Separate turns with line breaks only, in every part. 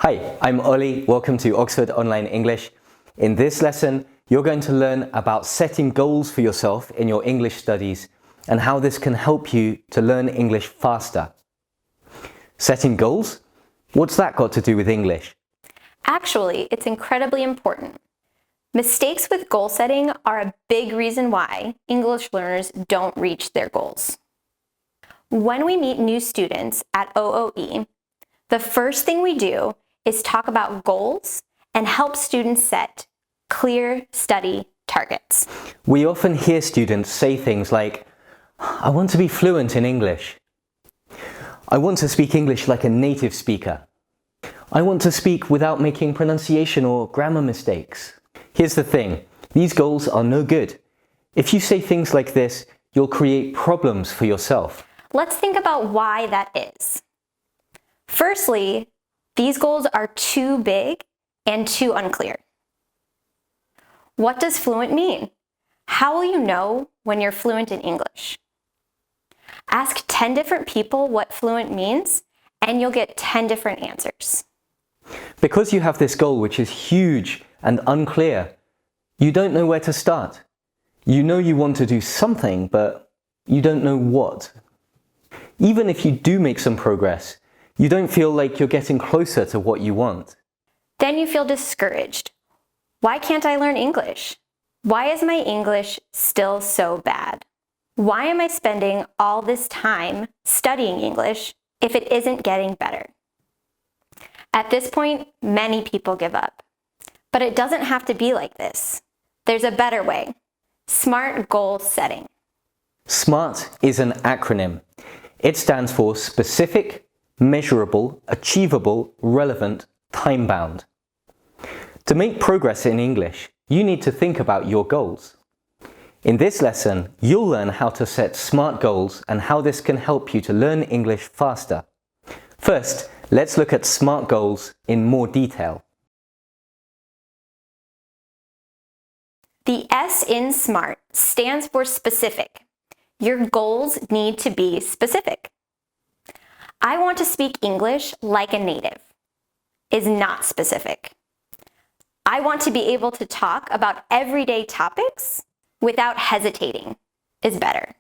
Hi, I'm Ollie. Welcome to Oxford Online English. In this lesson, you're going to learn about setting goals for yourself in your English studies and how this can help you to learn English faster. Setting goals? What's that got to do with English?
Actually, it's incredibly important. Mistakes with goal setting are a big reason why English learners don't reach their goals. When we meet new students at OOE, the first thing we do is talk about goals and help students set clear study targets.
We often hear students say things like, I want to be fluent in English. I want to speak English like a native speaker. I want to speak without making pronunciation or grammar mistakes. Here's the thing, these goals are no good. If you say things like this, you'll create problems for yourself.
Let's think about why that is. Firstly, these goals are too big and too unclear. What does fluent mean? How will you know when you're fluent in English? Ask 10 different people what fluent means, and you'll get 10 different answers.
Because you have this goal which is huge and unclear, you don't know where to start. You know you want to do something, but you don't know what. Even if you do make some progress, you don't feel like you're getting closer to what you want.
Then you feel discouraged. Why can't I learn English? Why is my English still so bad? Why am I spending all this time studying English if it isn't getting better? At this point, many people give up. But it doesn't have to be like this. There's a better way. SMART goal setting.
SMART is an acronym. It stands for specific, measurable, achievable, relevant, time-bound. To make progress in English, you need to think about your goals. In this lesson, you'll learn how to set SMART goals and how this can help you to learn English faster. First, let's look at SMART goals in more detail.
The S in SMART stands for specific. Your goals need to be specific. I want to speak English like a native is not specific. I want to be able to talk about everyday topics without hesitating is better.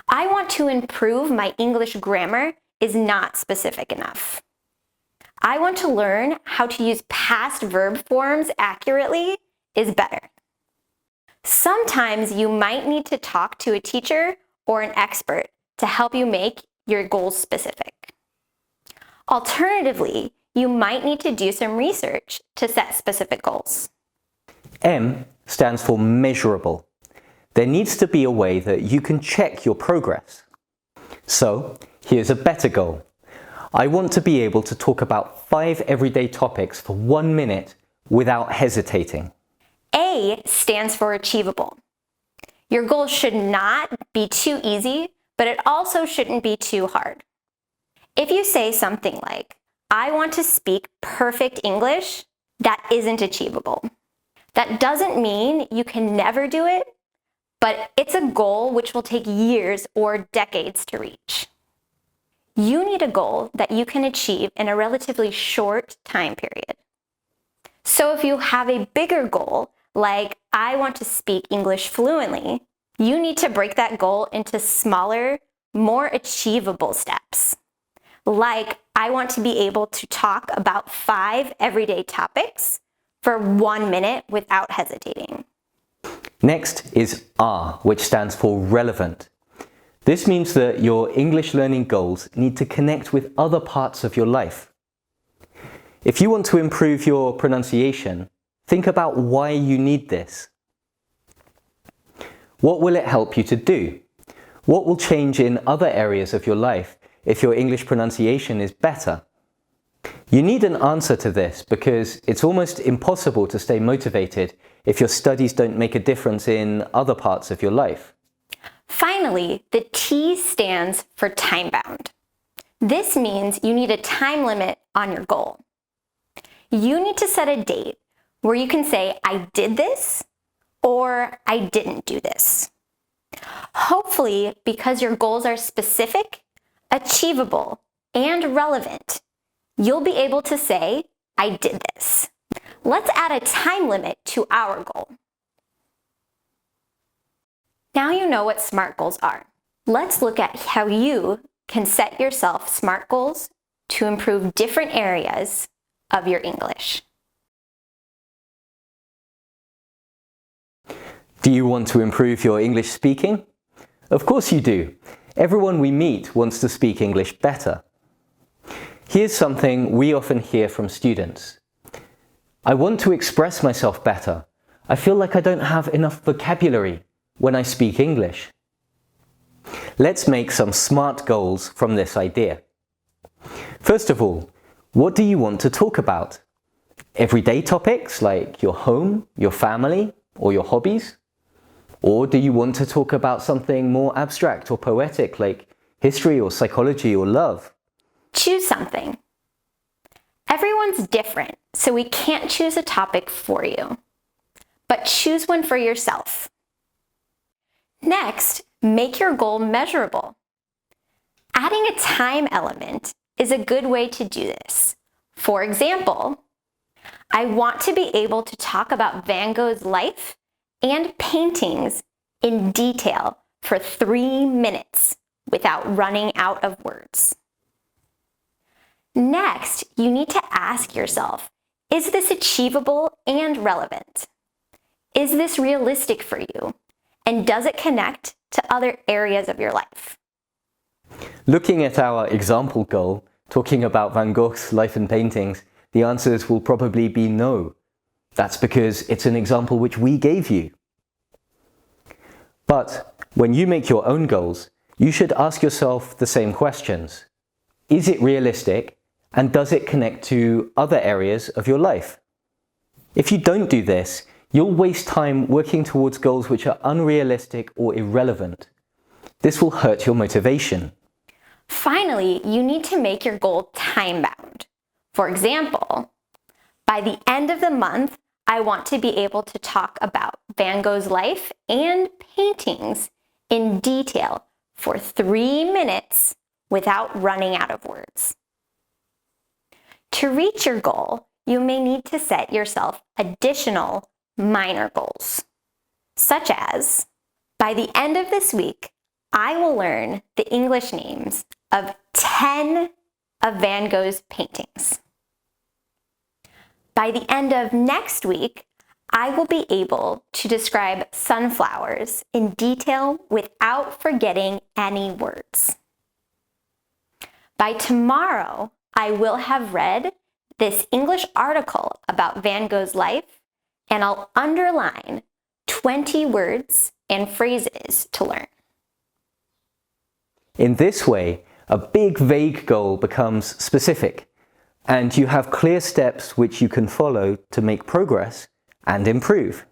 I want to improve my English grammar is not specific enough. I want to learn how to use past verb forms accurately is better. Sometimes you might need to talk to a teacher or an expert to help you make your goals specific. Alternatively, you might need to do some research to set specific goals.
M stands for measurable. There needs to be a way that you can check your progress. So, here's a better goal. I want to be able to talk about 5 everyday topics for 1 minute without hesitating.
A stands for achievable. Your goal should not be too easy, but it also shouldn't be too hard. If you say something like, I want to speak perfect English, that isn't achievable. That doesn't mean you can never do it, but it's a goal which will take years or decades to reach. You need a goal that you can achieve in a relatively short time period. So if you have a bigger goal, like I want to speak English fluently, you need to break that goal into smaller, more achievable steps. Like I want to be able to talk about 5 everyday topics for 1 minute without hesitating.
Next is R, which stands for relevant. This means that your English learning goals need to connect with other parts of your life. If you want to improve your pronunciation, think about why you need this. What will it help you to do? What will change in other areas of your life if your English pronunciation is better? You need an answer to this because it's almost impossible to stay motivated if your studies don't make a difference in other parts of your life.
Finally, the T stands for time-bound. This means you need a time limit on your goal. You need to set a date where you can say, I did this, or I didn't do this. Hopefully, because your goals are specific, achievable, and relevant, you'll be able to say, I did this. Let's add a time limit to our goal. Now you know what SMART goals are. Let's look at how you can set yourself SMART goals to improve different areas of your English.
Do you want to improve your English speaking? Of course you do. Everyone we meet wants to speak English better. Here's something we often hear from students. I want to express myself better. I feel like I don't have enough vocabulary when I speak English. Let's make some SMART goals from this idea. First of all, what do you want to talk about? Everyday topics like your home, your family, or your hobbies? Or do you want to talk about something more abstract or poetic like history or psychology or love?
Choose something. Everyone's different, so we can't choose a topic for you. But choose one for yourself. Next, make your goal measurable. Adding a time element is a good way to do this. For example, I want to be able to talk about Van Gogh's life and paintings in detail for 3 minutes without running out of words. Next, you need to ask yourself, is this achievable and relevant? Is this realistic for you? And does it connect to other areas of your life?
Looking at our example goal, talking about Van Gogh's life and paintings, the answers will probably be no. That's because it's an example which we gave you. But when you make your own goals, you should ask yourself the same questions. Is it realistic? And does it connect to other areas of your life? If you don't do this, you'll waste time working towards goals which are unrealistic or irrelevant. This will hurt your motivation.
Finally, you need to make your goal time-bound. For example, by the end of the month, I want to be able to talk about Van Gogh's life and paintings in detail for 3 minutes without running out of words. To reach your goal, you may need to set yourself additional minor goals, such as, by the end of this week, I will learn the English names of 10 of Van Gogh's paintings. By the end of next week, I will be able to describe sunflowers in detail without forgetting any words. By tomorrow, I will have read this English article about Van Gogh's life, and I'll underline 20 words and phrases to learn.
In this way, a big vague goal becomes specific, and you have clear steps which you can follow to make progress and improve.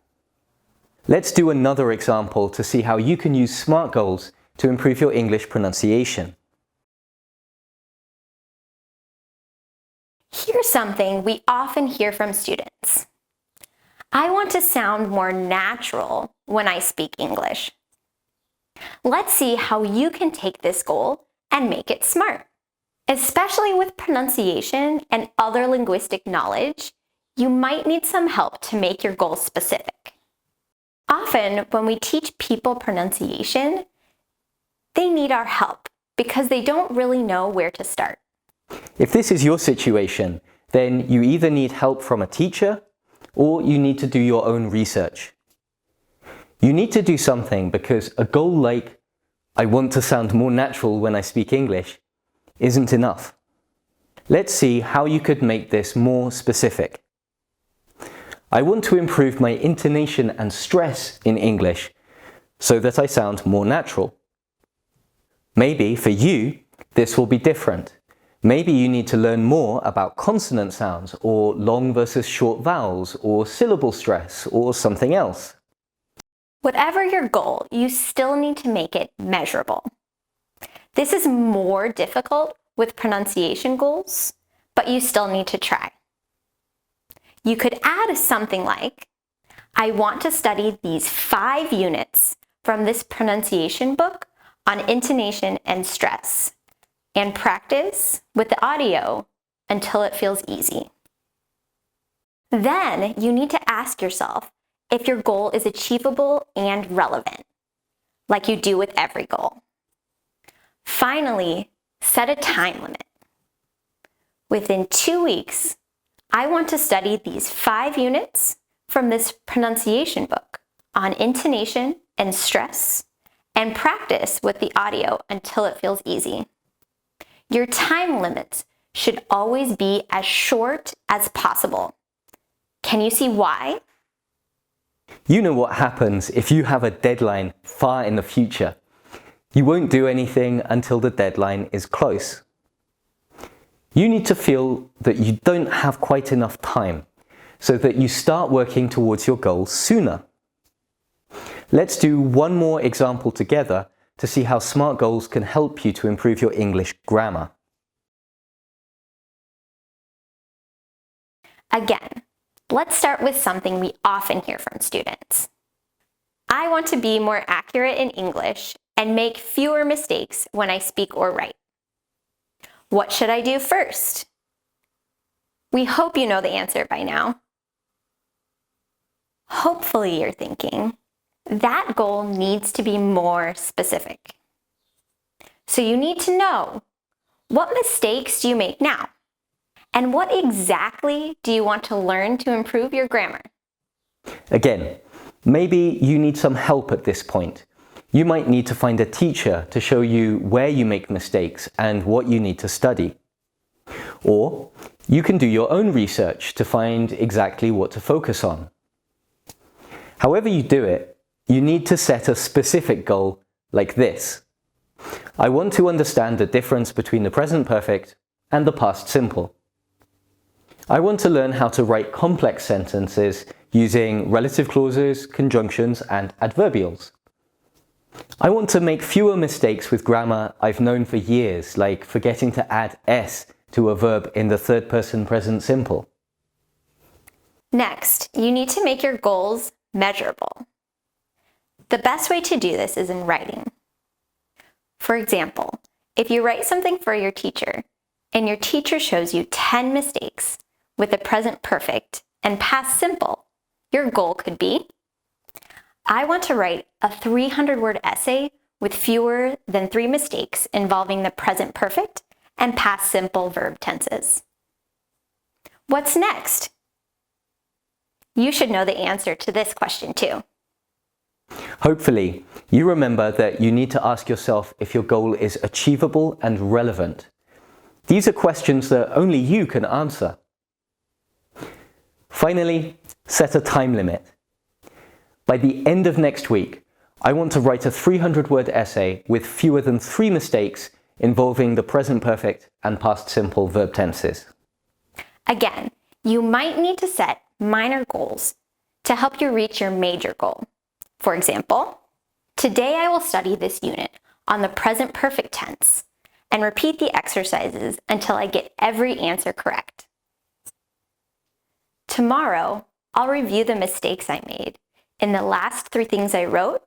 Let's do another example to see how you can use SMART goals to improve your English pronunciation.
Here's something we often hear from students. I want to sound more natural when I speak English. Let's see how you can take this goal and make it SMART. Especially with pronunciation and other linguistic knowledge, you might need some help to make your goal specific. Often, when we teach people pronunciation, they need our help because they don't really know where to start.
If this is your situation, then you either need help from a teacher or you need to do your own research. You need to do something because a goal like, I want to sound more natural when I speak English, isn't enough. Let's see how you could make this more specific. I want to improve my intonation and stress in English so that I sound more natural. Maybe for you, this will be different. Maybe you need to learn more about consonant sounds or long versus short vowels or syllable stress or something else.
Whatever your goal, you still need to make it measurable. This is more difficult with pronunciation goals, but you still need to try. You could add something like, I want to study these 5 units from this pronunciation book on intonation and stress, and practice with the audio until it feels easy. Then you need to ask yourself if your goal is achievable and relevant, like you do with every goal. Finally, set a time limit. Within 2 weeks, I want to study these 5 units from this pronunciation book on intonation and stress, and practice with the audio until it feels easy. Your time limits should always be as short as possible. Can you see why?
You know what happens if you have a deadline far in the future. You won't do anything until the deadline is close. You need to feel that you don't have quite enough time, so that you start working towards your goals sooner. Let's do one more example together to see how SMART goals can help you to improve your English grammar.
Again, let's start with something we often hear from students. I want to be more accurate in English and make fewer mistakes when I speak or write. What should I do first? We hope you know the answer by now. Hopefully you're thinking, that goal needs to be more specific. So you need to know, what mistakes do you make now? And what exactly do you want to learn to improve your grammar?
Again, maybe you need some help at this point. You might need to find a teacher to show you where you make mistakes and what you need to study. Or you can do your own research to find exactly what to focus on. However you do it, you need to set a specific goal like this. I want to understand the difference between the present perfect and the past simple. I want to learn how to write complex sentences using relative clauses, conjunctions, and adverbials. I want to make fewer mistakes with grammar I've known for years, like forgetting to add s to a verb in the third person present simple.
Next, you need to make your goals measurable. The best way to do this is in writing. For example, if you write something for your teacher, and your teacher shows you 10 mistakes with the present perfect and past simple, your goal could be, I want to write a 300-word essay with fewer than 3 mistakes involving the present perfect and past simple verb tenses. What's next? You should know the answer to this question too.
Hopefully, you remember that you need to ask yourself if your goal is achievable and relevant. These are questions that only you can answer. Finally, set a time limit. By the end of next week, I want to write a 300-word essay with fewer than 3 mistakes involving the present perfect and past simple verb tenses.
Again, you might need to set minor goals to help you reach your major goal. For example, today I will study this unit on the present perfect tense and repeat the exercises until I get every answer correct. Tomorrow, I'll review the mistakes I made in the last 3 things I wrote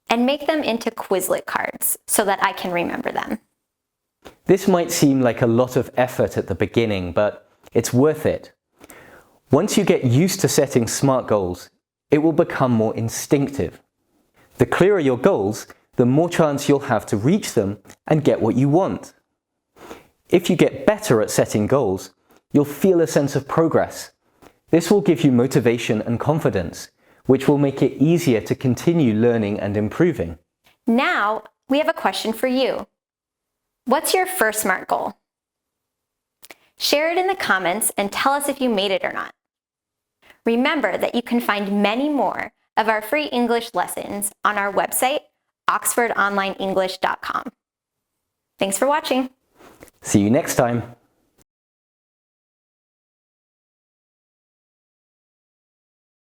and make them into Quizlet cards so that I can remember them.
This might seem like a lot of effort at the beginning, but it's worth it. Once you get used to setting SMART goals, it will become more instinctive. The clearer your goals, the more chance you'll have to reach them and get what you want. If you get better at setting goals, you'll feel a sense of progress. This will give you motivation and confidence, which will make it easier to continue learning and improving.
Now, we have a question for you. What's your first SMART goal? Share it in the comments and tell us if you made it or not. Remember that you can find many more of our free English lessons on our website, oxfordonlineenglish.com. Thanks for watching.
See you next time.